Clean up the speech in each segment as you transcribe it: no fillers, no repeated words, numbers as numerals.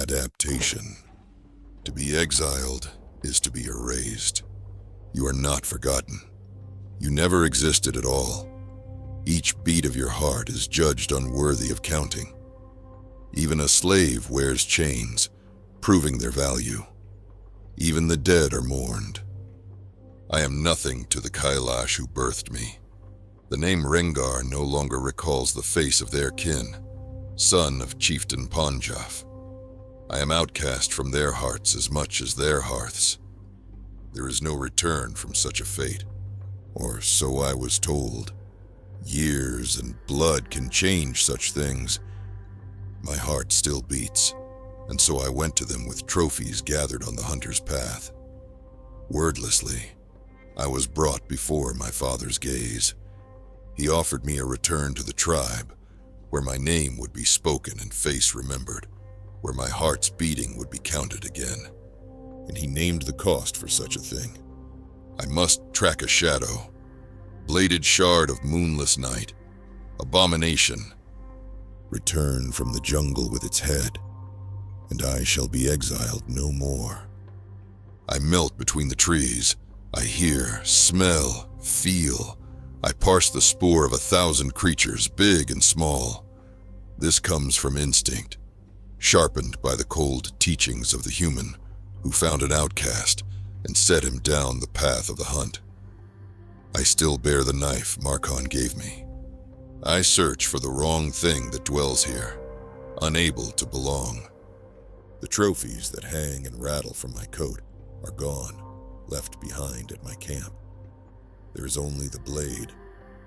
Adaptation. To be exiled is to be erased. You are not forgotten. You never existed at all. Each beat of your heart is judged unworthy of counting. Even a slave wears chains, proving their value. Even the dead are mourned. I am nothing to the Kailash who birthed me. The name Rengar no longer recalls the face of their kin, son of Chieftain Ponjaf. I am outcast from their hearts as much as their hearths. There is no return from such a fate, or so I was told. Years and blood can change such things. My heart still beats, and so I went to them with trophies gathered on the hunter's path. Wordlessly, I was brought before my father's gaze. He offered me a return to the tribe, where my name would be spoken and face remembered, where my heart's beating would be counted again. And he named the cost for such a thing. I must track a shadow, bladed shard of moonless night, abomination. Return from the jungle with its head, and I shall be exiled no more. I melt between the trees. I hear, smell, feel. I parse the spoor of 1,000 creatures, big and small. This comes from instinct, sharpened by the cold teachings of the human who found an outcast and set him down the path of the hunt. I still bear the knife Markon gave me. I search for the wrong thing that dwells here, unable to belong. The trophies that hang and rattle from my coat are gone, left behind at my camp. There is only the blade,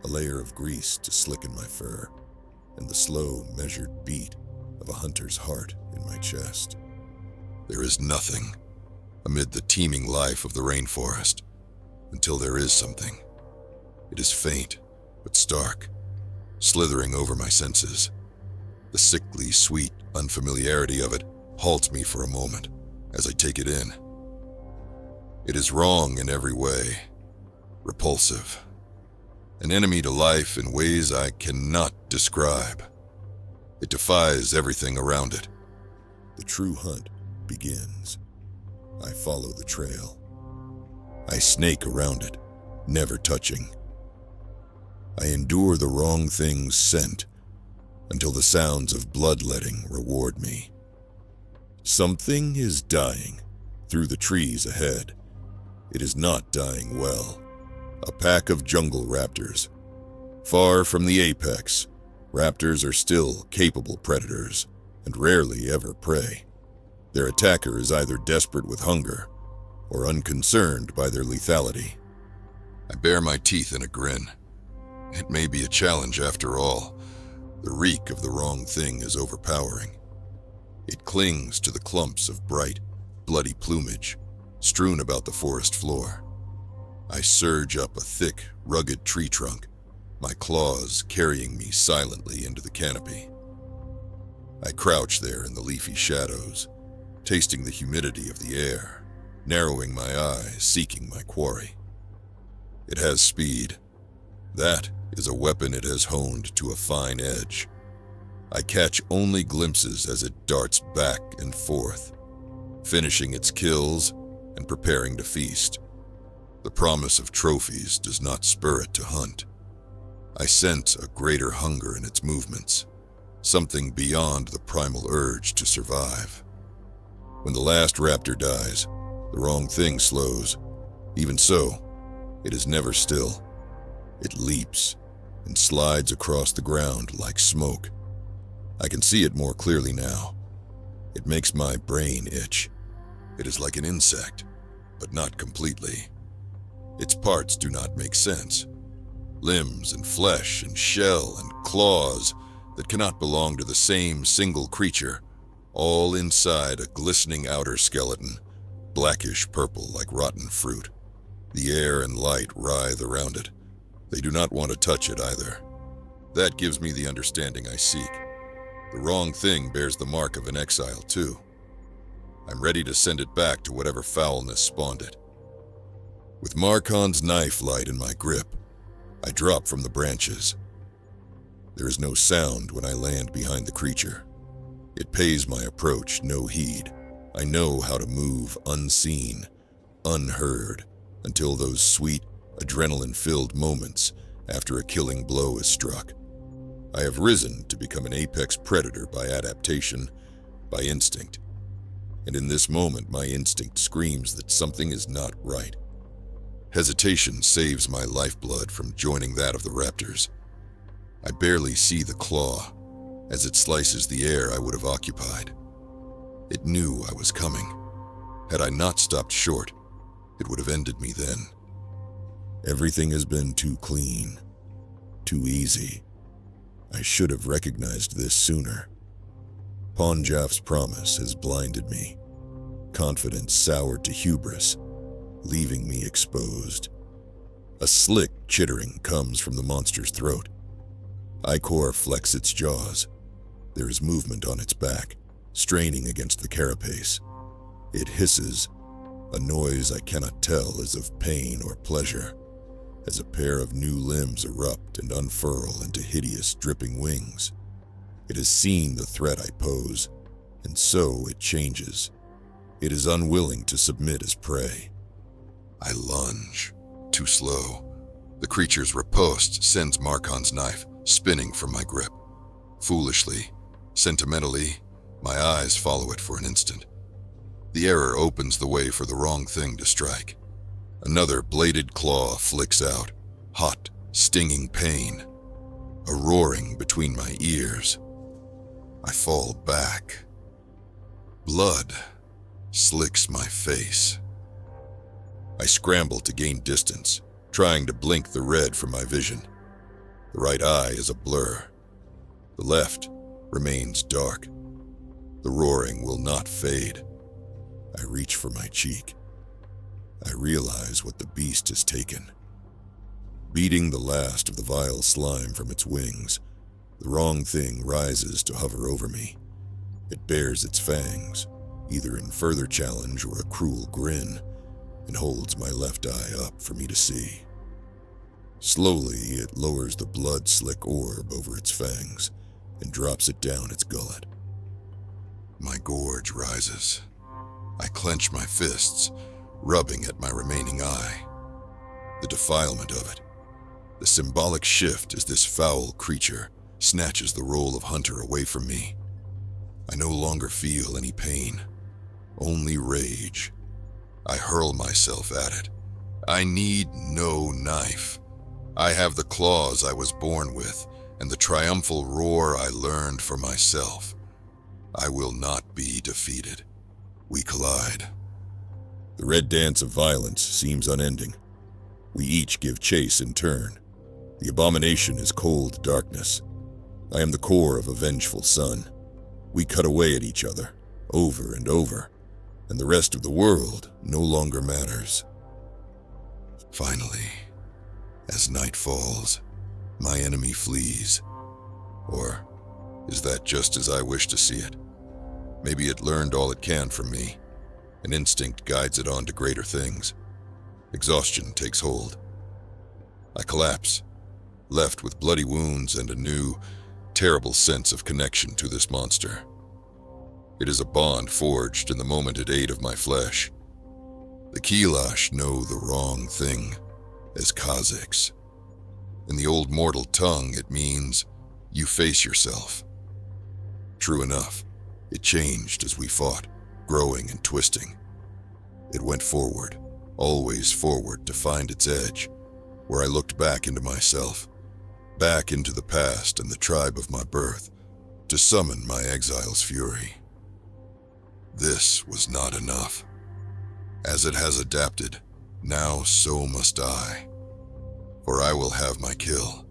a layer of grease to slicken my fur, and the slow, measured beat of a hunter's heart in my chest. There is nothing amid the teeming life of the rainforest, until there is something. It is faint, but stark, slithering over my senses. The sickly, sweet unfamiliarity of it halts me for a moment as I take it in. It is wrong in every way, repulsive, an enemy to life in ways I cannot describe. It defies everything around it. The true hunt begins. I follow the trail. I snake around it, never touching. I endure the wrong thing's scent until the sounds of bloodletting reward me. Something is dying through the trees ahead. It is not dying well. A pack of jungle raptors. Far from the apex, raptors are still capable predators and rarely ever prey. Their attacker is either desperate with hunger or unconcerned by their lethality. I bare my teeth in a grin. It may be a challenge after all. The reek of the wrong thing is overpowering. It clings to the clumps of bright, bloody plumage strewn about the forest floor. I surge up a thick, rugged tree trunk, my claws carrying me silently into the canopy. I crouch there in the leafy shadows, tasting the humidity of the air, narrowing my eyes, seeking my quarry. It has speed. That is a weapon it has honed to a fine edge. I catch only glimpses as it darts back and forth, finishing its kills and preparing to feast. The promise of trophies does not spur it to hunt. I sense a greater hunger in its movements, something beyond the primal urge to survive. When the last raptor dies, the wrong thing slows. Even so, it is never still. It leaps and slides across the ground like smoke. I can see it more clearly now. It makes my brain itch. It is like an insect, but not completely. Its parts do not make sense. Limbs and flesh and shell and claws that cannot belong to the same single creature, all inside a glistening outer skeleton, blackish purple like rotten fruit. The air and light writhe around it. They do not want to touch it either. That gives me the understanding I seek. The wrong thing bears the mark of an exile too. I'm ready to send it back to whatever foulness spawned it. With Markon's knife light in my grip, I drop from the branches. There is no sound when I land behind the creature. It pays my approach no heed. I know how to move unseen, unheard, until those sweet, adrenaline-filled moments after a killing blow is struck. I have risen to become an apex predator by adaptation, by instinct. And in this moment, my instinct screams that something is not right. Hesitation saves my lifeblood from joining that of the raptors. I barely see the claw. As it slices the air I would have occupied. It knew I was coming. Had I not stopped short, it would have ended me then. Everything has been too clean, too easy. I should have recognized this sooner. Ponjaf's promise has blinded me. Confidence soured to hubris, leaving me exposed. A slick chittering comes from the monster's throat. Ichor flecks its jaws. There is movement on its back, straining against the carapace. It hisses, a noise I cannot tell is of pain or pleasure, as a pair of new limbs erupt and unfurl into hideous, dripping wings. It has seen the threat I pose, and so it changes. It is unwilling to submit as prey. I lunge, too slow. The creature's riposte sends Markon's knife spinning from my grip. Foolishly, sentimentally, my eyes follow it for an instant. The error opens the way for the wrong thing to strike. Another bladed claw flicks out, hot, stinging pain. A roaring between my ears. I fall back. Blood slicks my face. I scramble to gain distance, trying to blink the red from my vision. The right eye is a blur. The left remains dark. The roaring will not fade. I reach for my cheek. I realize what the beast has taken. Beating the last of the vile slime from its wings, the wrong thing rises to hover over me. It bares its fangs, either in further challenge or a cruel grin, and holds my left eye up for me to see. Slowly, it lowers the blood-slick orb over its fangs and drops it down its gullet. My gorge rises. I clench my fists, rubbing at my remaining eye. The defilement of it, the symbolic shift as this foul creature snatches the role of hunter away from me. I no longer feel any pain, only rage. I hurl myself at it. I need no knife. I have the claws I was born with, and the triumphal roar I learned for myself. I will not be defeated. We collide. The red dance of violence seems unending. We each give chase in turn. The abomination is cold darkness. I am the core of a vengeful sun. We cut away at each other, over and over, and the rest of the world no longer matters. Finally, as night falls, my enemy flees. Or is that just as I wish to see it? Maybe it learned all it can from me. An instinct guides it on to greater things. Exhaustion takes hold. I collapse, left with bloody wounds and a new, terrible sense of connection to this monster. It is a bond forged in the moment it ate of my flesh. The Kilash know the wrong thing as Kha'Zix. In the old mortal tongue, it means you face yourself. True enough, it changed as we fought, growing and twisting. It went forward, always forward to find its edge, where I looked back into myself, back into the past and the tribe of my birth, to summon my exile's fury. This was not enough. As it has adapted, now so must I, for I will have my kill.